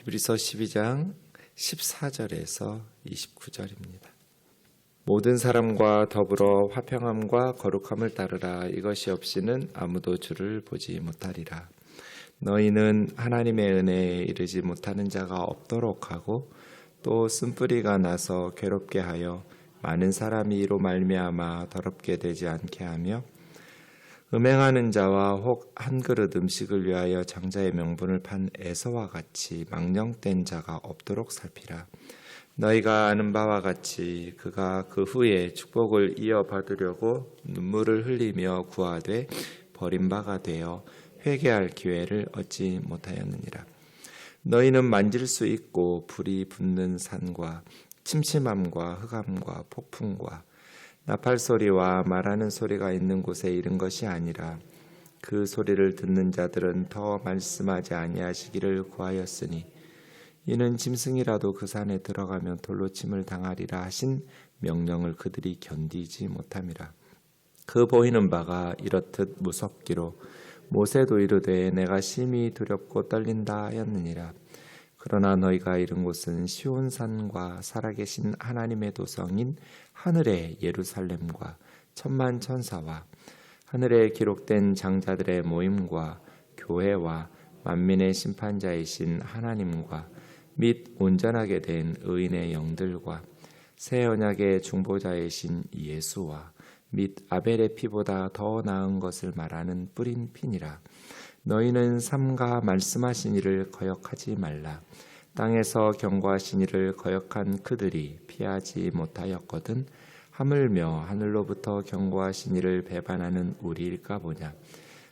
히브리서 12장 14절에서 29절입니다. 모든 사람과 더불어 화평함과 거룩함을 따르라. 이것이 없이는 아무도 주를 보지 못하리라. 너희는 하나님의 은혜에 이르지 못하는 자가 없도록 하고 또 쓴뿌리가 나서 괴롭게 하여 많은 사람이 이로 말미암아 더럽게 되지 않게 하며 음행하는 자와 혹 한 그릇 음식을 위하여 장자의 명분을 판 에서와 같이 망령된 자가 없도록 살피라. 너희가 아는 바와 같이 그가 그 후에 축복을 이어받으려고 눈물을 흘리며 구하되 버림바가 되어 회개할 기회를 얻지 못하였느니라. 너희는 만질 수 있고 불이 붙는 산과 침침함과 흑암과 폭풍과 나팔 소리와 말하는 소리가 있는 곳에 이른 것이 아니라 그 소리를 듣는 자들은 더 말씀하지 아니하시기를 구하였으니 이는 짐승이라도 그 산에 들어가면 돌로 침을 당하리라 하신 명령을 그들이 견디지 못함이라. 그 보이는 바가 이렇듯 무섭기로 모세도 이르되 내가 심히 두렵고 떨린다 하였느니라. 그러나 너희가 이른 곳은 시온산과 살아계신 하나님의 도성인 하늘의 예루살렘과 천만 천사와 하늘에 기록된 장자들의 모임과 교회와 만민의 심판자이신 하나님과 및 온전하게 된 의인의 영들과 새 언약의 중보자이신 예수와 및 아벨의 피보다 더 나은 것을 말하는 뿌린 피니라. 너희는 삼가 말씀하신 이를 거역하지 말라. 땅에서 경고하신 이를 거역한 그들이 피하지 못하였거든 하물며 하늘로부터 경고하신 이를 배반하는 우리일까 보냐.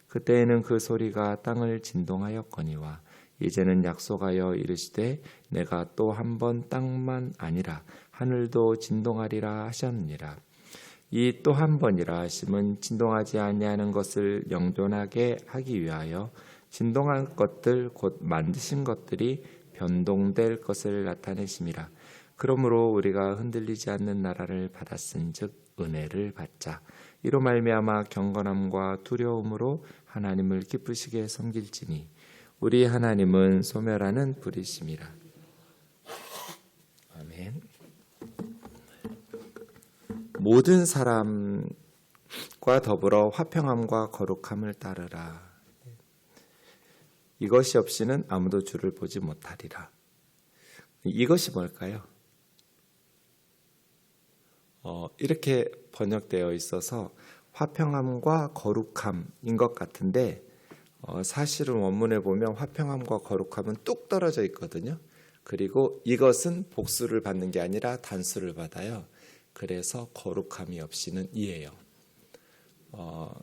그때에는 그 소리가 땅을 진동하였거니와 이제는 약속하여 이르시되 내가 또 한 번 땅만 아니라 하늘도 진동하리라 하셨느니라. 이 또 한 번이라 하심은 진동하지 아니하는 것을 영존하게 하기 위하여 진동할 것들 곧 만드신 것들이 변동될 것을 나타내심이라. 그러므로 우리가 흔들리지 않는 나라를 받았은즉 은혜를 받자. 이로 말미암아 경건함과 두려움으로 하나님을 기쁘시게 섬길지니 우리 하나님은 소멸하는 불이심이라. 아멘. 모든 사람과 더불어 화평함과 거룩함을 따르라. 이것이 없이는 아무도 주를 보지 못하리라. 이것이 뭘까요? 이렇게 번역되어 있어서 화평함과 거룩함인 것 같은데 사실은 원문에 보면 화평함과 거룩함은 뚝 떨어져 있거든요. 그리고 이것은 복수를 받는 게 아니라 단수를 받아요. 그래서 거룩함이 없이는 이에요.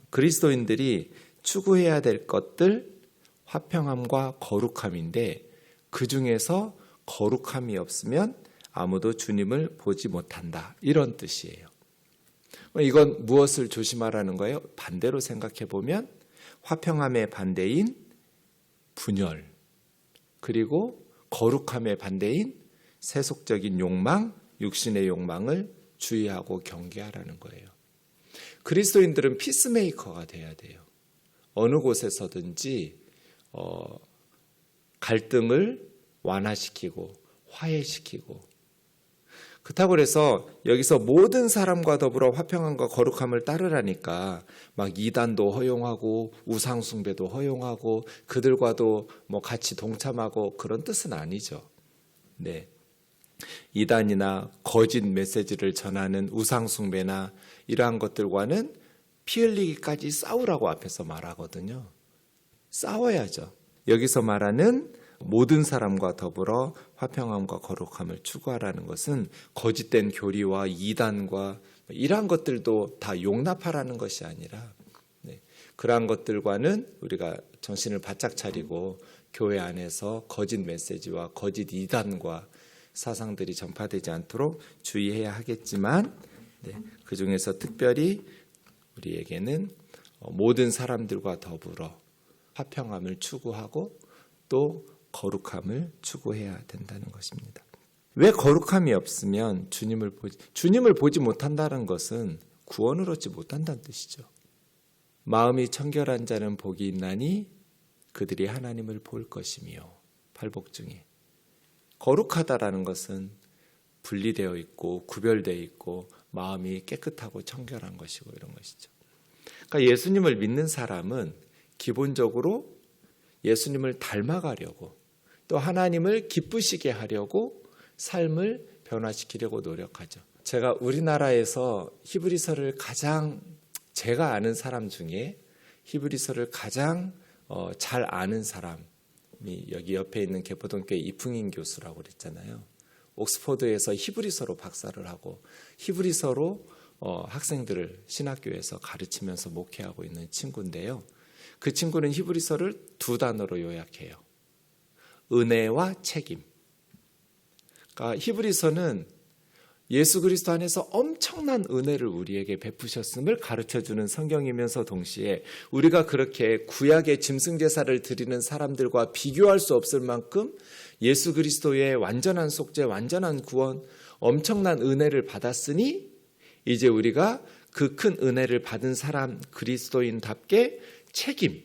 그리스도인들이 추구해야 될 것들 화평함과 거룩함인데 그 중에서 거룩함이 없으면 아무도 주님을 보지 못한다. 이런 뜻이에요. 이건 무엇을 조심하라는 거예요? 반대로 생각해 보면 화평함의 반대인 분열, 그리고 거룩함의 반대인 세속적인 욕망, 육신의 욕망을 주의하고 경계하라는 거예요. 그리스도인들은 피스메이커가 돼야 돼요. 어느 곳에서든지 갈등을 완화시키고 화해시키고. 그렇다고 해서 여기서 모든 사람과 더불어 화평함과 거룩함을 따르라니까 막 이단도 허용하고 우상숭배도 허용하고 그들과도 뭐 같이 동참하고 그런 뜻은 아니죠. 네. 이단이나 거짓 메시지를 전하는 우상숭배나 이러한 것들과는 피 흘리기까지 싸우라고 앞에서 말하거든요. 싸워야죠. 여기서 말하는 모든 사람과 더불어 화평함과 거룩함을 추구하라는 것은 거짓된 교리와 이단과 이러한 것들도 다 용납하라는 것이 아니라 그러한 것들과는 우리가 정신을 바짝 차리고 교회 안에서 거짓 메시지와 거짓 이단과 사상들이 전파되지 않도록 주의해야 하겠지만 그 중에서 특별히 우리에게는 모든 사람들과 더불어 화평함을 추구하고 또 거룩함을 추구해야 된다는 것입니다. 왜 거룩함이 없으면 주님을 보지 못한다는 것은 구원을 얻지 못한다는 뜻이죠. 마음이 청결한 자는 복이 있나니 그들이 하나님을 볼 것이며 팔복 중에 거룩하다라는 것은 분리되어 있고 구별되어 있고 마음이 깨끗하고 청결한 것이고 이런 것이죠. 그러니까 예수님을 믿는 사람은 기본적으로 예수님을 닮아가려고 또 하나님을 기쁘시게 하려고 삶을 변화시키려고 노력하죠. 제가 우리나라에서 히브리서를 가장 제가 아는 사람 중에 히브리서를 가장 잘 아는 사람이 여기 옆에 있는 개포동교회 이풍인 교수라고 그랬잖아요. 옥스퍼드에서 히브리서로 박사를 하고 히브리서로 학생들을 신학교에서 가르치면서 목회하고 있는 친구인데요. 그 친구는 히브리서를 두 단어로 요약해요. 은혜와 책임. 그러니까 히브리서는 예수 그리스도 안에서 엄청난 은혜를 우리에게 베푸셨음을 가르쳐주는 성경이면서 동시에 우리가 그렇게 구약의 짐승제사를 드리는 사람들과 비교할 수 없을 만큼 예수 그리스도의 완전한 속죄, 완전한 구원, 엄청난 은혜를 받았으니 이제 우리가 그 큰 은혜를 받은 사람 그리스도인답게 책임,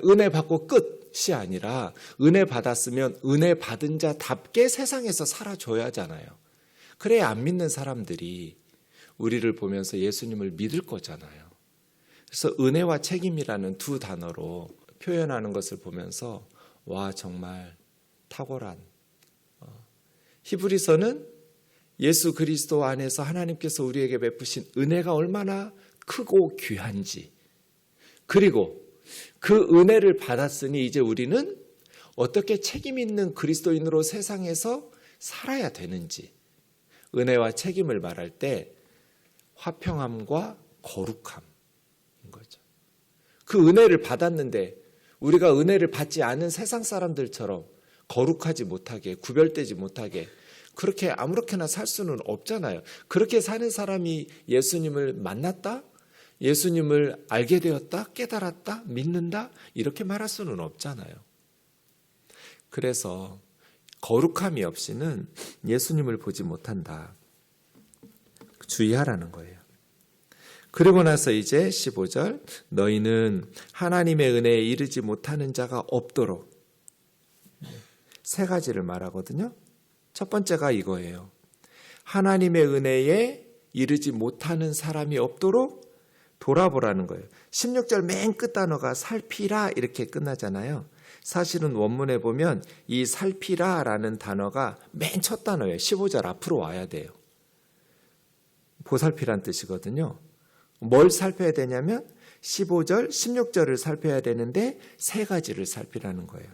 은혜 받고 끝이 아니라 은혜 받았으면 은혜 받은 자답게 세상에서 살아줘야 하잖아요. 그래야 안 믿는 사람들이 우리를 보면서 예수님을 믿을 거잖아요. 그래서 은혜와 책임이라는 두 단어로 표현하는 것을 보면서 와 정말 탁월한 히브리서는 예수 그리스도 안에서 하나님께서 우리에게 베푸신 은혜가 얼마나 크고 귀한지, 그리고 그 은혜를 받았으니 이제 우리는 어떻게 책임 있는 그리스도인으로 세상에서 살아야 되는지, 은혜와 책임을 말할 때 화평함과 거룩함인 거죠. 그 은혜를 받았는데 우리가 은혜를 받지 않은 세상 사람들처럼 거룩하지 못하게, 구별되지 못하게 그렇게 아무렇게나 살 수는 없잖아요. 그렇게 사는 사람이 예수님을 만났다? 예수님을 알게 되었다? 깨달았다? 믿는다? 이렇게 말할 수는 없잖아요. 그래서 거룩함이 없이는 예수님을 보지 못한다. 주의하라는 거예요. 그리고 나서 이제 15절 너희는 하나님의 은혜에 이르지 못하는 자가 없도록, 세 가지를 말하거든요. 첫 번째가 이거예요. 하나님의 은혜에 이르지 못하는 사람이 없도록 돌아보라는 거예요. 16절 맨 끝 단어가 살피라 이렇게 끝나잖아요. 사실은 원문에 보면 이 살피라라는 단어가 맨 첫 단어예요. 15절 앞으로 와야 돼요. 보살피란 뜻이거든요. 뭘 살펴야 되냐면 15절, 16절을 살펴야 되는데 세 가지를 살피라는 거예요.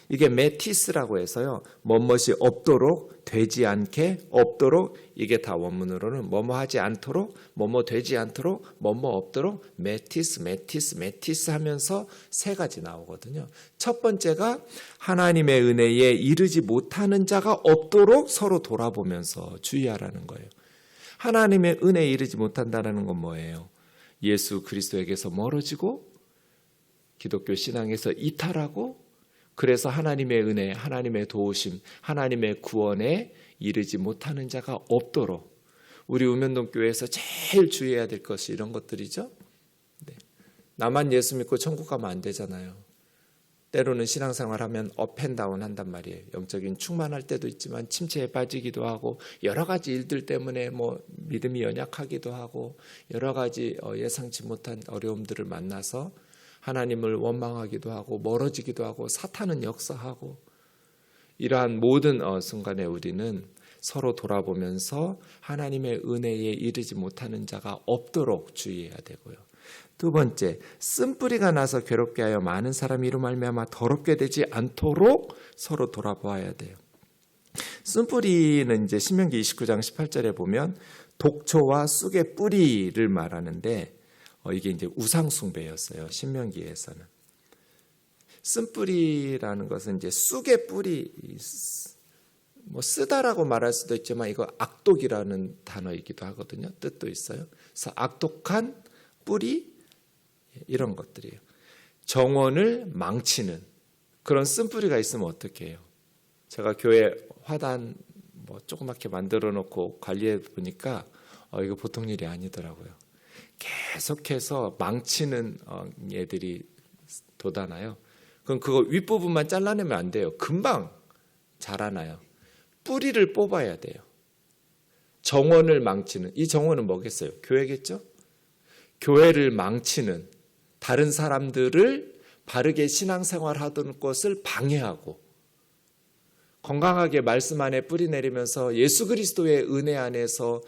이게 메티스라고 해서요. 뭐뭇이 없도록, 되지 않게, 없도록, 이게 다 원문으로는 뭐뭐 하지 않도록, 뭐뭐 되지 않도록, 뭐뭐 없도록, 메티스 하면서 세 가지 나오거든요. 첫 번째가 하나님의 은혜에 이르지 못하는 자가 없도록 서로 돌아보면서 주의하라는 거예요. 하나님의 은혜에 이르지 못한다는 건 뭐예요? 예수 그리스도에게서 멀어지고 기독교 신앙에서 이탈하고 그래서 하나님의 은혜, 하나님의 도우심, 하나님의 구원에 이르지 못하는 자가 없도록 우리 우면동 교회에서 제일 주의해야 될 것이 이런 것들이죠. 네. 나만 예수 믿고 천국 가면 안 되잖아요. 때로는 신앙생활하면 업앤다운 한단 말이에요. 영적인 충만할 때도 있지만 침체에 빠지기도 하고 여러 가지 일들 때문에 믿음이 연약하기도 하고 여러 가지 예상치 못한 어려움들을 만나서 하나님을 원망하기도 하고 멀어지기도 하고 사탄은 역사하고 이러한 모든 순간에 우리는 서로 돌아보면서 하나님의 은혜에 이르지 못하는 자가 없도록 주의해야 되고요. 두 번째, 쓴뿌리가 나서 괴롭게 하여 많은 사람이 이로 말미암아 더럽게 되지 않도록 서로 돌아보아야 돼요. 쓴뿌리는 이제 신명기 29장 18절에 보면 독초와 쑥의 뿌리를 말하는데 이게 이제 우상숭배였어요. 신명기에서는. 쓴뿌리라는 것은 이제 쑥의 뿌리, 쓰다라고 말할 수도 있지만 이거 악독이라는 단어이기도 하거든요. 뜻도 있어요. 그래서 악독한 뿌리 이런 것들이에요. 정원을 망치는 그런 쓴뿌리가 있으면 어떻게 해요? 제가 교회 화단 조그맣게 만들어 놓고 관리해 보니까 이거 보통 일이 아니더라고요. 계속해서 망치는 애들이 돋아나요. 그럼 그거 윗부분만 잘라내면 안 돼요. 금방 자라나요? 뿌리를 뽑아야 돼요. 정원을 망치는, 이 정원은 뭐겠어요? 교회겠죠? 교회를 망치는, 다른 사람들을 바르게 신앙생활하던 것을 방해하고 건강하게 말씀 안에 뿌리 내리면서 예수 그리스도의 은혜 안에서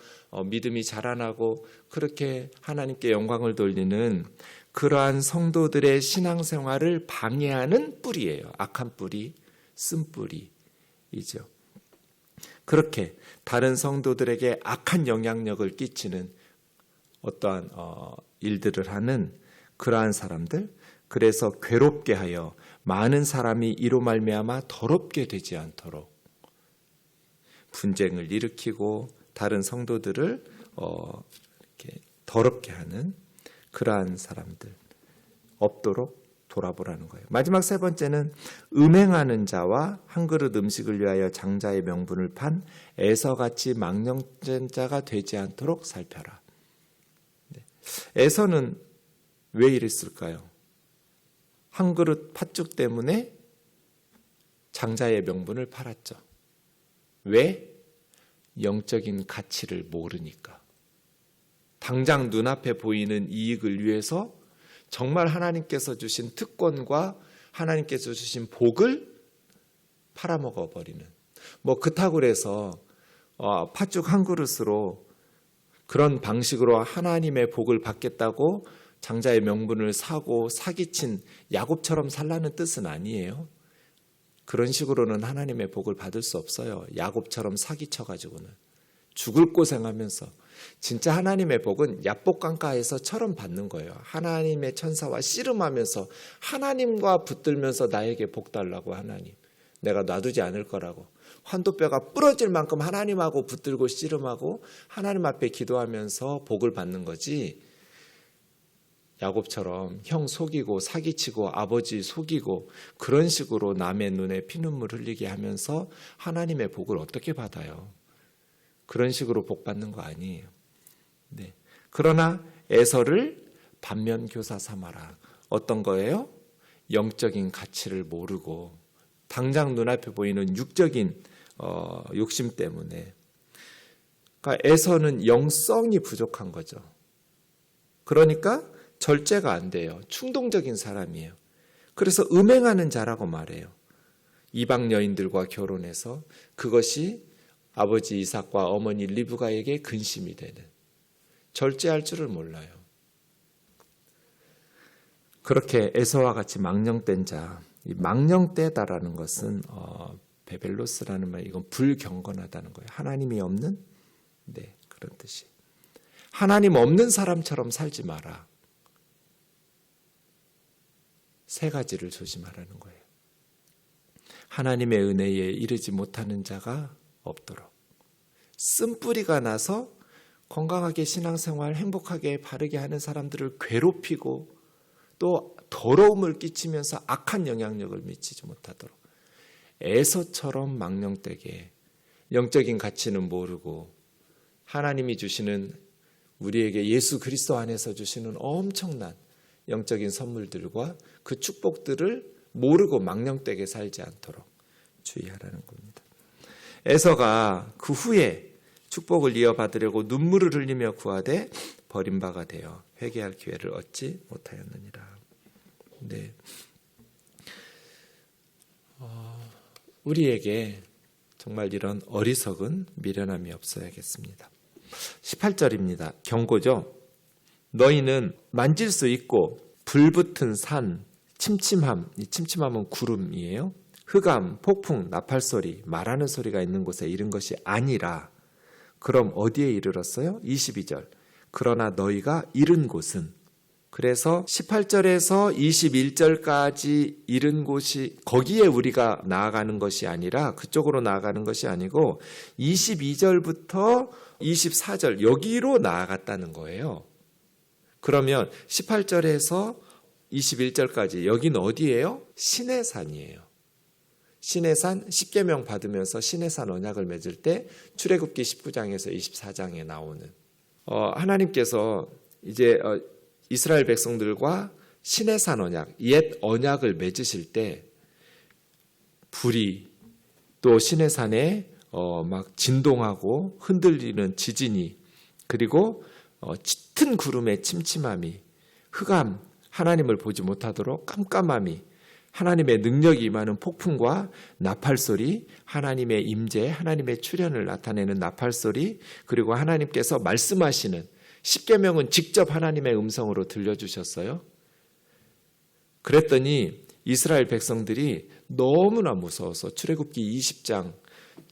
믿음이 자라나고 그렇게 하나님께 영광을 돌리는 그러한 성도들의 신앙생활을 방해하는 뿌리예요. 악한 뿌리, 쓴뿌리이죠. 그렇게 다른 성도들에게 악한 영향력을 끼치는 어떠한 일들을 하는 그러한 사람들, 그래서 괴롭게 하여 많은 사람이 이로 말미암아 더럽게 되지 않도록 분쟁을 일으키고 다른 성도들을 이렇게 더럽게 하는 그러한 사람들 없도록 돌아보라는 거예요. 마지막 세 번째는 음행하는 자와 한 그릇 음식을 위하여 장자의 명분을 판 에서같이 망령된 자가 되지 않도록 살펴라. 에서는 왜 이랬을까요? 한 그릇 팥죽 때문에 장자의 명분을 팔았죠. 왜? 영적인 가치를 모르니까. 당장 눈앞에 보이는 이익을 위해서 정말 하나님께서 주신 특권과 하나님께서 주신 복을 팔아먹어 버리는. 그렇다고 해서 팥죽 한 그릇으로 그런 방식으로 하나님의 복을 받겠다고 장자의 명분을 사고 사기친 야곱처럼 살라는 뜻은 아니에요. 그런 식으로는 하나님의 복을 받을 수 없어요. 야곱처럼 사기쳐가지고는. 죽을 고생하면서. 진짜 하나님의 복은 야복강가에서처럼 받는 거예요. 하나님의 천사와 씨름하면서 하나님과 붙들면서 나에게 복 달라고 하나님. 내가 놔두지 않을 거라고. 환도뼈가 부러질 만큼 하나님하고 붙들고 씨름하고 하나님 앞에 기도하면서 복을 받는 거지. 야곱처럼 형 속이고 사기치고 아버지 속이고 그런 식으로 남의 눈에 피눈물 흘리게 하면서 하나님의 복을 어떻게 받아요? 그런 식으로 복 받는 거 아니에요. 네. 그러나 에서를 반면교사 삼아라. 어떤 거예요? 영적인 가치를 모르고 당장 눈앞에 보이는 육적인 욕심 때문에. 그러니까 에서는 영성이 부족한 거죠. 그러니까 절제가 안 돼요. 충동적인 사람이에요. 그래서 음행하는 자라고 말해요. 이방 여인들과 결혼해서 그것이 아버지 이삭과 어머니 리브가에게 근심이 되는, 절제할 줄을 몰라요. 그렇게 에서와 같이 망령된 자, 이 망령되다라는 것은 베벨로스라는 말, 이건 불경건하다는 거예요. 하나님이 없는, 그런 뜻이. 하나님 없는 사람처럼 살지 마라. 세 가지를 조심하라는 거예요. 하나님의 은혜에 이르지 못하는 자가 없도록. 쓴뿌리가 나서 건강하게 신앙생활 행복하게 바르게 하는 사람들을 괴롭히고 또 더러움을 끼치면서 악한 영향력을 미치지 못하도록. 에서처럼 망령되게 영적인 가치는 모르고 하나님이 주시는, 우리에게 예수 그리스도 안에서 주시는 엄청난 영적인 선물들과 그 축복들을 모르고 망령되게 살지 않도록 주의하라는 겁니다. 에서가 그 후에 축복을 이어받으려고 눈물을 흘리며 구하되 버림바가 되어 회개할 기회를 얻지 못하였느니라. 우리에게 정말 이런 어리석은 미련함이 없어야겠습니다. 18절입니다. 경고죠. 너희는 만질 수 있고 불붙은 산, 침침함, 이 침침함은 구름이에요. 흑암, 폭풍, 나팔소리, 말하는 소리가 있는 곳에 이른 것이 아니라. 그럼 어디에 이르렀어요? 22절. 그러나 너희가 이른 곳은. 그래서 18절에서 21절까지 이른 곳이, 거기에 우리가 나아가는 것이 아니라, 그쪽으로 나아가는 것이 아니고 22절부터 24절 여기로 나아갔다는 거예요. 그러면 18절에서 21절까지 여기는 어디예요? 시내산이에요. 시내산, 십계명 받으면서 시내산 언약을 맺을 때 출애굽기 19장에서 24장에 나오는, 하나님께서 이제 이스라엘 백성들과 시내산 언약, 옛 언약을 맺으실 때 불이 또 시내산에 막 진동하고 흔들리는 지진이, 그리고 짙은 구름의 침침함이, 흑암, 하나님을 보지 못하도록 깜깜함이, 하나님의 능력이 임하는 폭풍과 나팔소리, 하나님의 임재, 하나님의 출현을 나타내는 나팔소리, 그리고 하나님께서 말씀하시는 십계명은 직접 하나님의 음성으로 들려주셨어요. 그랬더니 이스라엘 백성들이 너무나 무서워서 출애굽기 20장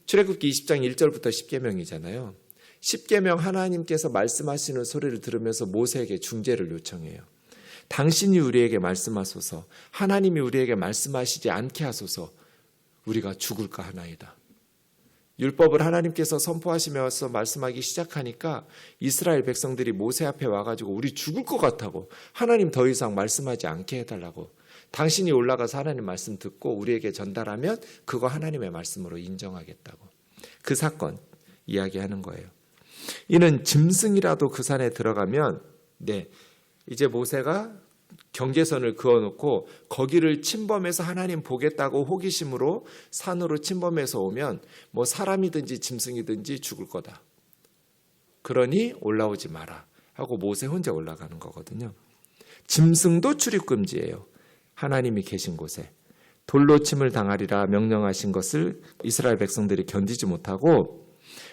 1절부터 십계명이잖아요. 십계명 하나님께서 말씀하시는 소리를 들으면서 모세에게 중재를 요청해요. 당신이 우리에게 말씀하소서, 하나님이 우리에게 말씀하시지 않게 하소서, 우리가 죽을까 하나이다. 율법을 하나님께서 선포하시면서 말씀하기 시작하니까 이스라엘 백성들이 모세 앞에 와가지고 우리 죽을 것 같다고, 하나님 더 이상 말씀하지 않게 해달라고, 당신이 올라가서 하나님 말씀 듣고 우리에게 전달하면 그거 하나님의 말씀으로 인정하겠다고. 그 사건 이야기하는 거예요. 이는 짐승이라도 그 산에 들어가면, 이제 모세가 경계선을 그어놓고 거기를 침범해서 하나님 보겠다고 호기심으로 산으로 침범해서 오면 뭐 사람이든지 짐승이든지 죽을 거다. 그러니 올라오지 마라 하고 모세 혼자 올라가는 거거든요. 짐승도 출입금지예요. 하나님이 계신 곳에. 돌로 침을 당하리라 명령하신 것을 이스라엘 백성들이 견디지 못하고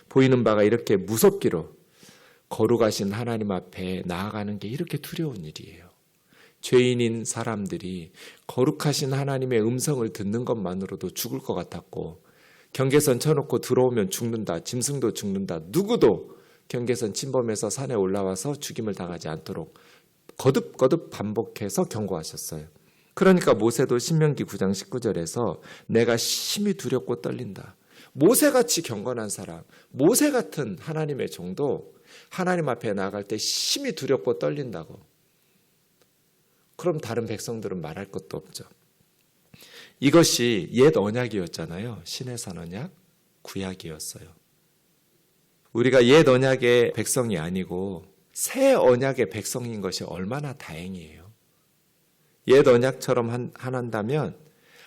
보이는 바가 이렇게 무섭기로 거룩하신 하나님 앞에 나아가는 게 이렇게 두려운 일이에요. 죄인인 사람들이 거룩하신 하나님의 음성을 듣는 것만으로도 죽을 것 같았고, 경계선 쳐놓고 들어오면 죽는다, 짐승도 죽는다, 누구도 경계선 침범해서 산에 올라와서 죽임을 당하지 않도록 거듭거듭 반복해서 경고하셨어요. 그러니까 모세도 신명기 9장 19절에서 내가 심히 두렵고 떨린다. 모세같이 경건한 사람, 모세 같은 하나님의 종도 하나님 앞에 나아갈 때 심히 두렵고 떨린다고. 그럼 다른 백성들은 말할 것도 없죠. 이것이 옛 언약이었잖아요. 시내산 언약, 구약이었어요. 우리가 옛 언약의 백성이 아니고 새 언약의 백성인 것이 얼마나 다행이에요. 옛 언약처럼 한다면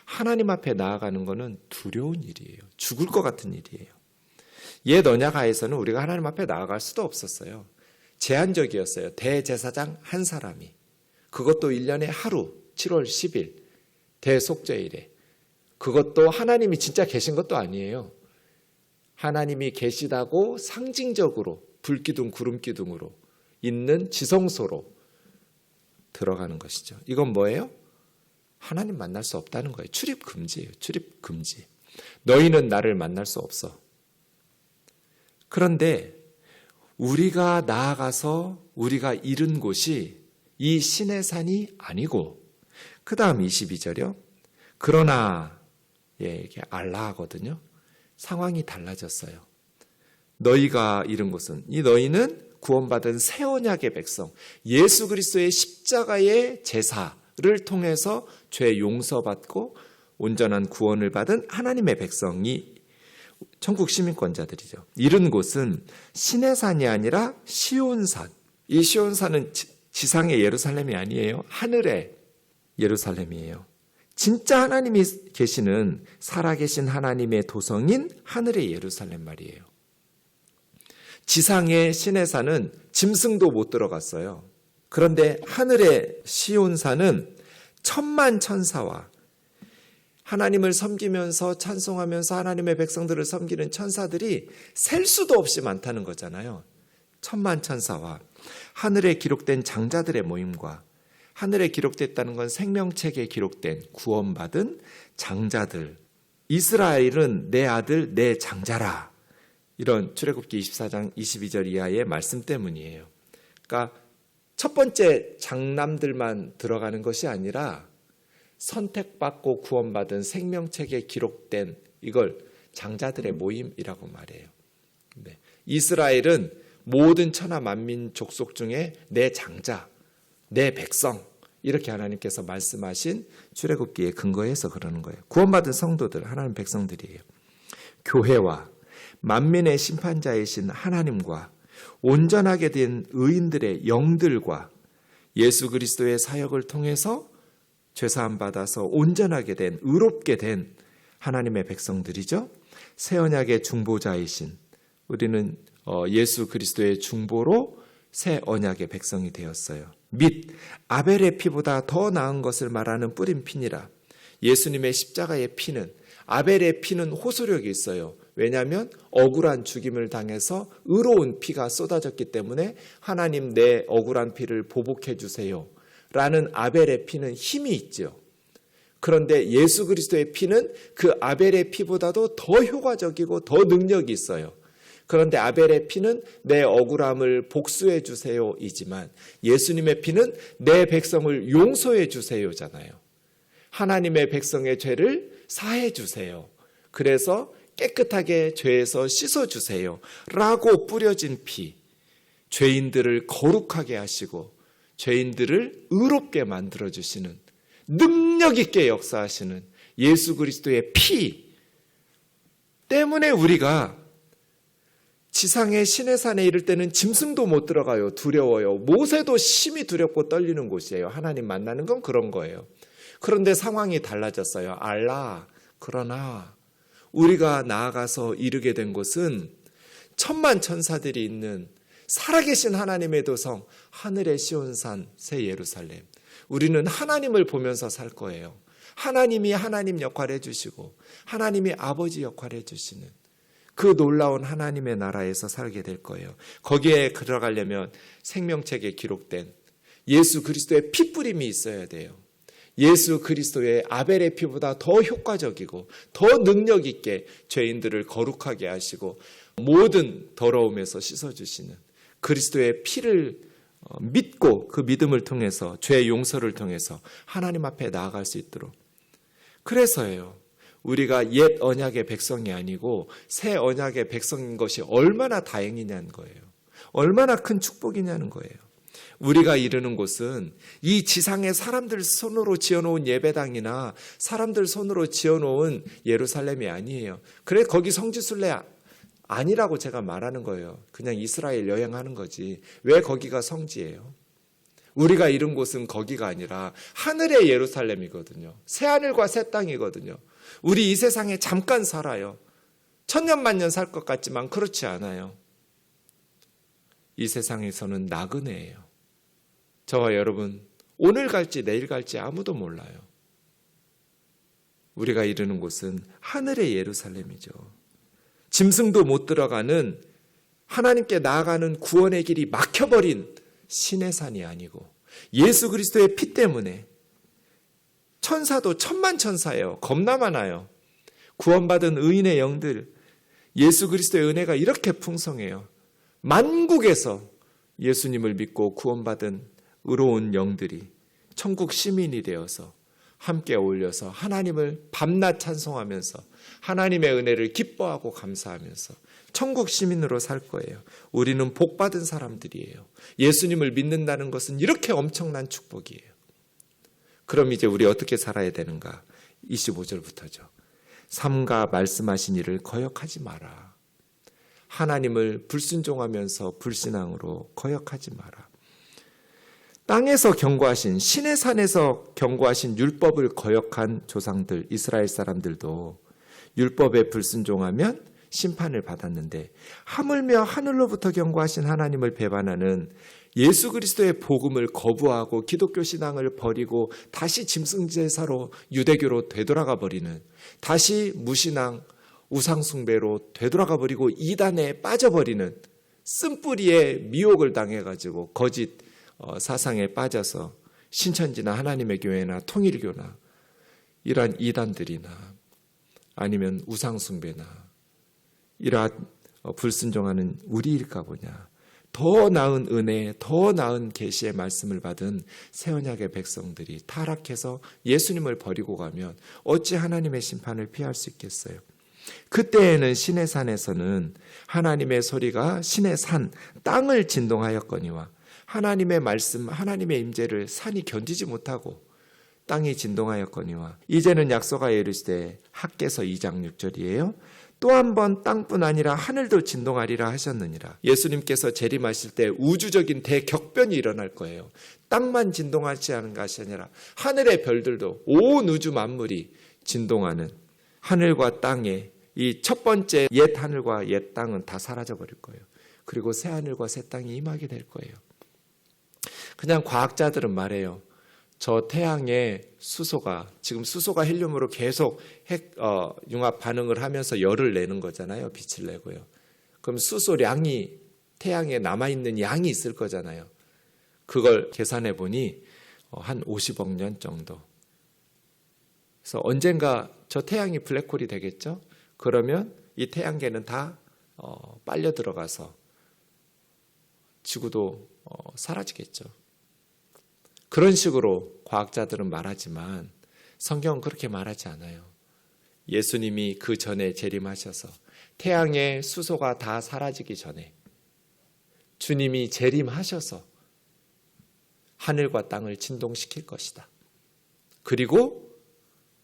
하나님 앞에 나아가는 것은 두려운 일이에요. 죽을 것 같은 일이에요. 옛 언약 하에서는 우리가 하나님 앞에 나아갈 수도 없었어요. 제한적이었어요. 대제사장 한 사람이. 그것도 1년에 하루, 7월 10일, 대속죄일에. 그것도 하나님이 진짜 계신 것도 아니에요. 하나님이 계시다고 상징적으로 불기둥, 구름기둥으로 있는 지성소로 들어가는 것이죠. 이건 뭐예요? 하나님 만날 수 없다는 거예요. 출입 금지예요. 출입 금지. 너희는 나를 만날 수 없어. 그런데 우리가 나아가서 우리가 이른 곳이 이 시내산이 아니고, 그 다음 22절이요. 그러나 이게 알라하거든요. 상황이 달라졌어요. 너희가 이른 곳은, 이 너희는 구원받은 새 언약의 백성, 예수 그리스도의 십자가의 제사를 통해서 죄 용서받고 온전한 구원을 받은 하나님의 백성이 천국 시민권자들이죠. 이른 곳은 시내산이 아니라 시온산. 이 시온산은 지상의 예루살렘이 아니에요. 하늘의 예루살렘이에요. 진짜 하나님이 계시는 살아계신 하나님의 도성인 하늘의 예루살렘 말이에요. 지상의 시내산은 짐승도 못 들어갔어요. 그런데 하늘의 시온산은 천만 천사와 하나님을 섬기면서 찬송하면서 하나님의 백성들을 섬기는 천사들이 셀 수도 없이 많다는 거잖아요. 천만 천사와 하늘에 기록된 장자들의 모임과, 하늘에 기록됐다는 건 생명책에 기록된 구원받은 장자들. 이스라엘은 내 아들 내 장자라. 이런 출애굽기 24장 22절 이하의 말씀 때문이에요. 그러니까 첫 번째 장남들만 들어가는 것이 아니라 선택받고 구원받은 생명책에 기록된 이걸 장자들의 모임이라고 말해요. 네. 이스라엘은 모든 천하 만민 족속 중에 내 장자, 내 백성, 이렇게 하나님께서 말씀하신 출애굽기에 근거해서 그러는 거예요. 구원받은 성도들, 하나님 백성들이에요. 교회와 만민의 심판자이신 하나님과 온전하게 된 의인들의 영들과 예수 그리스도의 사역을 통해서 죄사함 받아서 온전하게 된, 의롭게 된 하나님의 백성들이죠. 새 언약의 중보자이신 우리는 예수 그리스도의 중보로 새 언약의 백성이 되었어요. 및 아벨의 피보다 더 나은 것을 말하는 뿌린 피니라. 예수님의 십자가의 피는, 아벨의 피는 호소력이 있어요. 왜냐하면 억울한 죽임을 당해서 의로운 피가 쏟아졌기 때문에 하나님 내 억울한 피를 보복해 주세요 라는 아벨의 피는 힘이 있죠. 그런데 예수 그리스도의 피는 그 아벨의 피보다도 더 효과적이고 더 능력이 있어요. 그런데 아벨의 피는 내 억울함을 복수해 주세요 이지만 예수님의 피는 내 백성을 용서해 주세요잖아요. 하나님의 백성의 죄를 사해 주세요. 그래서 깨끗하게 죄에서 씻어주세요 라고 뿌려진 피, 죄인들을 거룩하게 하시고 죄인들을 의롭게 만들어주시는 능력 있게 역사하시는 예수 그리스도의 피 때문에 우리가 지상의 시내산에 이를 때는 짐승도 못 들어가요. 두려워요. 모세도 심히 두렵고 떨리는 곳이에요. 하나님 만나는 건 그런 거예요. 그런데 상황이 달라졌어요. 알라. 그러나 우리가 나아가서 이르게 된 곳은 천만 천사들이 있는 살아계신 하나님의 도성, 하늘의 시온산 새 예루살렘. 우리는 하나님을 보면서 살 거예요. 하나님이 하나님 역할을 해주시고 하나님이 아버지 역할을 해주시는 그 놀라운 하나님의 나라에서 살게 될 거예요. 거기에 들어가려면 생명책에 기록된 예수 그리스도의 피뿌림이 있어야 돼요. 예수 그리스도의 아벨의 피보다 더 효과적이고 더 능력 있게 죄인들을 거룩하게 하시고 모든 더러움에서 씻어주시는 그리스도의 피를 믿고 그 믿음을 통해서 죄 용서를 통해서 하나님 앞에 나아갈 수 있도록. 그래서예요. 우리가 옛 언약의 백성이 아니고 새 언약의 백성인 것이 얼마나 다행이냐는 거예요. 얼마나 큰 축복이냐는 거예요. 우리가 이르는 곳은 이 지상의 사람들 손으로 지어놓은 예배당이나 사람들 손으로 지어놓은 예루살렘이 아니에요. 그래 거기 성지순례 아니라고 제가 말하는 거예요. 그냥 이스라엘 여행하는 거지. 왜 거기가 성지예요? 우리가 이른 곳은 거기가 아니라 하늘의 예루살렘이거든요. 새하늘과 새 땅이거든요. 우리 이 세상에 잠깐 살아요. 천년만년 살 것 같지만 그렇지 않아요. 이 세상에서는 나그네예요. 저와 여러분 오늘 갈지 내일 갈지 아무도 몰라요. 우리가 이르는 곳은 하늘의 예루살렘이죠. 짐승도 못 들어가는 하나님께 나아가는 구원의 길이 막혀버린 시내산이 아니고 예수 그리스도의 피 때문에 천사도 천만 천사예요. 겁나 많아요. 구원받은 의인의 영들, 예수 그리스도의 은혜가 이렇게 풍성해요. 만국에서 예수님을 믿고 구원받은 의로운 영들이 천국 시민이 되어서 함께 어울려서 하나님을 밤낮 찬송하면서 하나님의 은혜를 기뻐하고 감사하면서 천국 시민으로 살 거예요. 우리는 복받은 사람들이에요. 예수님을 믿는다는 것은 이렇게 엄청난 축복이에요. 그럼 이제 우리 어떻게 살아야 되는가? 25절부터죠. 삼가 말씀하신 일을 거역하지 마라. 하나님을 불순종하면서 불신앙으로 거역하지 마라. 땅에서 경고하신 신의 산에서 경고하신 율법을 거역한 조상들 이스라엘 사람들도 율법에 불순종하면 심판을 받았는데 하물며 하늘로부터 경고하신 하나님을 배반하는 예수 그리스도의 복음을 거부하고 기독교 신앙을 버리고 다시 짐승제사로 유대교로 되돌아가 버리는 다시 무신앙 우상숭배로 되돌아가 버리고 이단에 빠져버리는 쓴뿌리에 미혹을 당해가지고 거짓 사상에 빠져서 신천지나 하나님의 교회나 통일교나 이러한 이단들이나 아니면 우상숭배나 이러한 불순종하는 우리일까 보냐. 더 나은 은혜, 더 나은 계시의 말씀을 받은 새 언약의 백성들이 타락해서 예수님을 버리고 가면 어찌 하나님의 심판을 피할 수 있겠어요? 그때에는 신의 산에서는 하나님의 소리가 신의 산, 땅을 진동하였거니와 하나님의 말씀, 하나님의 임재를 산이 견디지 못하고 땅이 진동하였거니와 이제는 약속하여 이르시되 학개서 2장 6절이에요. 또 한 번 땅뿐 아니라 하늘도 진동하리라 하셨느니라. 예수님께서 재림하실 때 우주적인 대격변이 일어날 거예요. 땅만 진동하지 않은 것이 아니라 하늘의 별들도 온 우주 만물이 진동하는 하늘과 땅에 이 첫 번째 옛 하늘과 옛 땅은 다 사라져 버릴 거예요. 그리고 새 하늘과 새 땅이 임하게 될 거예요. 그냥 과학자들은 말해요. 저 태양의 수소가 지금 수소가 헬륨으로 계속 융합 반응을 하면서 열을 내는 거잖아요. 빛을 내고요. 그럼 수소량이 태양에 남아있는 양이 있을 거잖아요. 그걸 계산해 보니 한 50억 년 정도. 그래서 언젠가 저 태양이 블랙홀이 되겠죠. 그러면 이 태양계는 다 빨려 들어가서 지구도 사라지겠죠. 그런 식으로 과학자들은 말하지만 성경은 그렇게 말하지 않아요. 예수님이 그 전에 재림하셔서 태양의 수소가 다 사라지기 전에 주님이 재림하셔서 하늘과 땅을 진동시킬 것이다. 그리고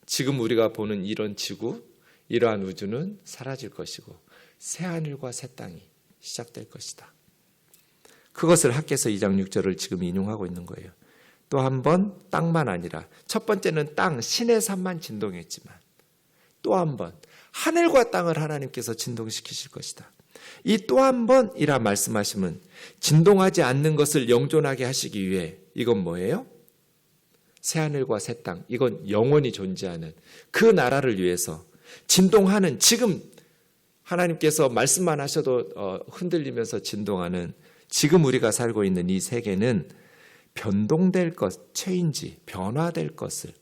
지금 우리가 보는 이런 지구, 이러한 우주는 사라질 것이고 새 하늘과 새 땅이 시작될 것이다. 그것을 학개서 2장 6절을 지금 인용하고 있는 거예요. 또 한 번 땅만 아니라 첫 번째는 땅, 신의 산만 진동했지만 또 한 번 하늘과 땅을 하나님께서 진동시키실 것이다. 이 또 한 번이라 말씀하시면 진동하지 않는 것을 영존하게 하시기 위해 이건 뭐예요? 새 하늘과 새 땅, 이건 영원히 존재하는 그 나라를 위해서 진동하는, 지금 하나님께서 말씀만 하셔도 흔들리면서 진동하는 지금 우리가 살고 있는 이 세계는 변동될 것, 체인지, 변화될 것을,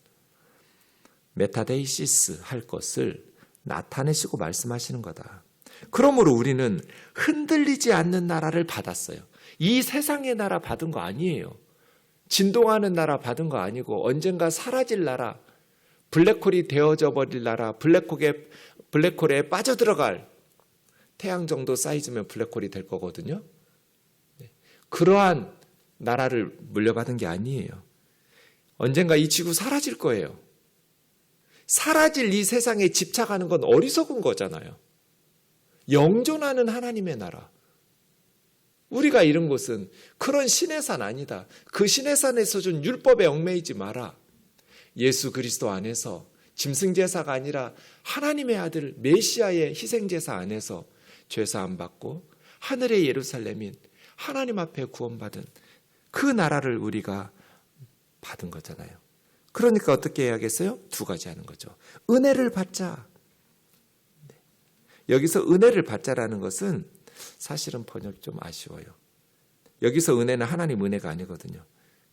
메타데이시스 할 것을 나타내시고 말씀하시는 거다. 그러므로 우리는 흔들리지 않는 나라를 받았어요. 이 세상의 나라 받은 거 아니에요. 진동하는 나라 받은 거 아니고 언젠가 사라질 나라, 블랙홀이 되어져 버릴 나라, 블랙홀에 빠져들어갈, 태양 정도 사이즈면 블랙홀이 될 거거든요. 그러한 나라를 물려받은 게 아니에요. 언젠가 이 지구 사라질 거예요. 사라질 이 세상에 집착하는 건 어리석은 거잖아요. 영존하는 하나님의 나라. 우리가 이룬 곳은 그런 신의 산 아니다. 그 신의 산에서 준 율법에 얽매이지 마라. 예수 그리스도 안에서 짐승제사가 아니라 하나님의 아들 메시아의 희생제사 안에서 죄사함 받고 하늘의 예루살렘인 하나님 앞에 구원받은 그 나라를 우리가 받은 거잖아요. 그러니까 어떻게 해야겠어요? 두 가지 하는 거죠. 은혜를 받자. 여기서 은혜를 받자라는 것은 사실은 번역이 좀 아쉬워요. 여기서 은혜는 하나님 은혜가 아니거든요.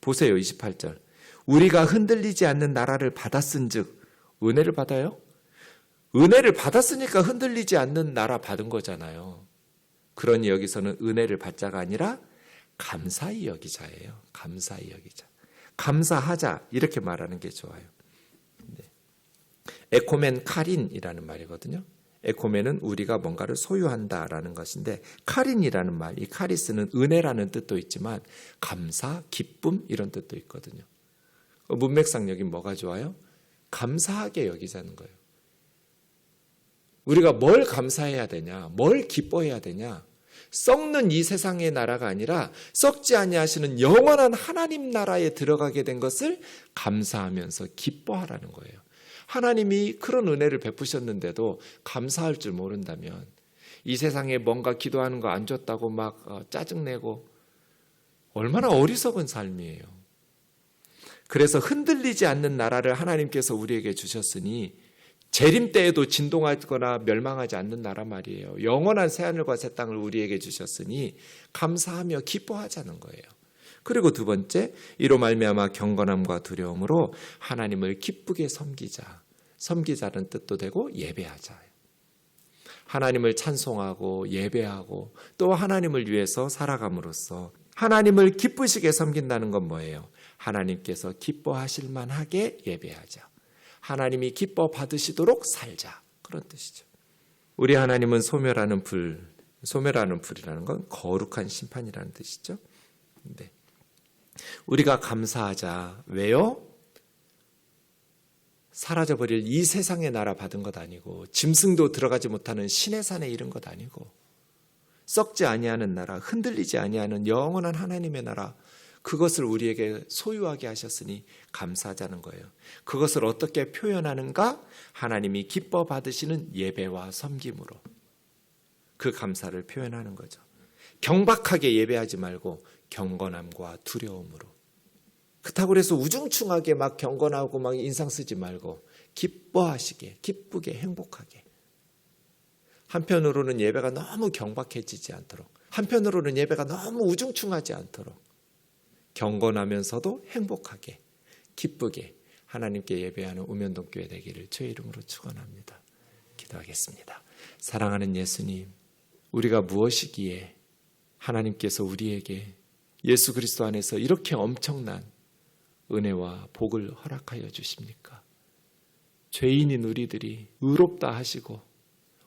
보세요. 28절. 우리가 흔들리지 않는 나라를 받았은 즉, 은혜를 받아요? 은혜를 받았으니까 흔들리지 않는 나라 받은 거잖아요. 그러니 여기서는 은혜를 받자가 아니라 감사히 여기자예요. 감사히 여기자. 감사하자, 이렇게 말하는 게 좋아요. 네. 에코멘 카린이라는 말이거든요. 에코멘은 우리가 뭔가를 소유한다라는 것인데, 카린이라는 말, 이 카리스는 은혜라는 뜻도 있지만 감사, 기쁨 이런 뜻도 있거든요. 문맥상 여기 뭐가 좋아요? 감사하게 여기자는 거예요. 우리가 뭘 감사해야 되냐, 뭘 기뻐해야 되냐, 썩는 이 세상의 나라가 아니라 썩지 아니하시는 영원한 하나님 나라에 들어가게 된 것을 감사하면서 기뻐하라는 거예요. 하나님이 그런 은혜를 베푸셨는데도 감사할 줄 모른다면 이 세상에 뭔가 기도하는 거 안 줬다고 막 짜증내고 얼마나 어리석은 삶이에요. 그래서 흔들리지 않는 나라를 하나님께서 우리에게 주셨으니 재림 때에도 진동하거나 멸망하지 않는 나라 말이에요. 영원한 새하늘과 새 땅을 우리에게 주셨으니 감사하며 기뻐하자는 거예요. 그리고 두 번째, 이로 말미암아 경건함과 두려움으로 하나님을 기쁘게 섬기자. 섬기자는 뜻도 되고 예배하자. 하나님을 찬송하고 예배하고 또 하나님을 위해서 살아감으로써 하나님을 기쁘시게 섬긴다는 건 뭐예요? 하나님께서 기뻐하실 만하게 예배하자. 하나님이 기뻐 받으시도록 살자. 그런 뜻이죠. 우리 하나님은 소멸하는 불, 소멸하는 불이라는 건 거룩한 심판이라는 뜻이죠. 네. 우리가 감사하자. 왜요? 사라져버릴 이 세상의 나라 받은 것 아니고, 짐승도 들어가지 못하는 신의 산에 이른 것 아니고, 썩지 아니하는 나라, 흔들리지 아니하는 영원한 하나님의 나라, 그것을 우리에게 소유하게 하셨으니 감사하자는 거예요. 그것을 어떻게 표현하는가? 하나님이 기뻐 받으시는 예배와 섬김으로 그 감사를 표현하는 거죠. 경박하게 예배하지 말고 경건함과 두려움으로. 그렇다고 해서 우중충하게 막 경건하고 막 인상 쓰지 말고 기뻐하시게, 기쁘게, 행복하게. 한편으로는 예배가 너무 경박해지지 않도록, 한편으로는 예배가 너무 우중충하지 않도록 경건하면서도 행복하게, 기쁘게 하나님께 예배하는 우면동교회 되기를 주의 이름으로 축원합니다. 기도하겠습니다. 사랑하는 예수님, 우리가 무엇이기에 하나님께서 우리에게 예수 그리스도 안에서 이렇게 엄청난 은혜와 복을 허락하여 주십니까? 죄인인 우리들이 의롭다 하시고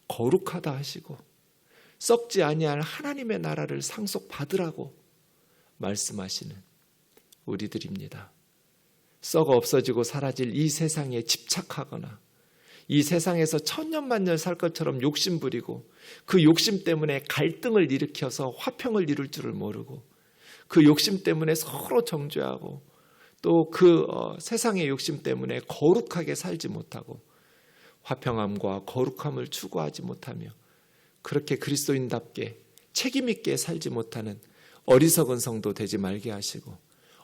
거룩하다 하시고 썩지 아니할 하나님의 나라를 상속받으라고 말씀하시는 우리들입니다. 썩어 없어지고 사라질 이 세상에 집착하거나 이 세상에서 천년만년 살 것처럼 욕심 부리고 그 욕심 때문에 갈등을 일으켜서 화평을 이룰 줄을 모르고 그 욕심 때문에 서로 정죄하고 또 그 세상의 욕심 때문에 거룩하게 살지 못하고 화평함과 거룩함을 추구하지 못하며 그렇게 그리스도인답게 책임있게 살지 못하는 어리석은 성도 되지 말게 하시고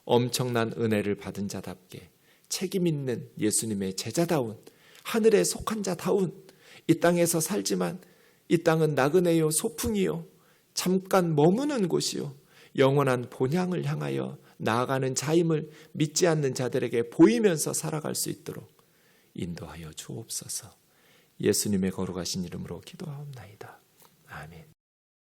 엄청난 은혜를 받은 자답게 책임있는 예수님의 제자다운 하늘에 속한 자다운 이 땅에서 살지만 이 땅은 나그네요 소풍이요 잠깐 머무는 곳이요 영원한 본향을 향하여 나아가는 자임을 믿지 않는 자들에게 보이면서 살아갈 수 있도록 인도하여 주옵소서. 예수님의 거룩하신 이름으로 기도하옵나이다. 아멘.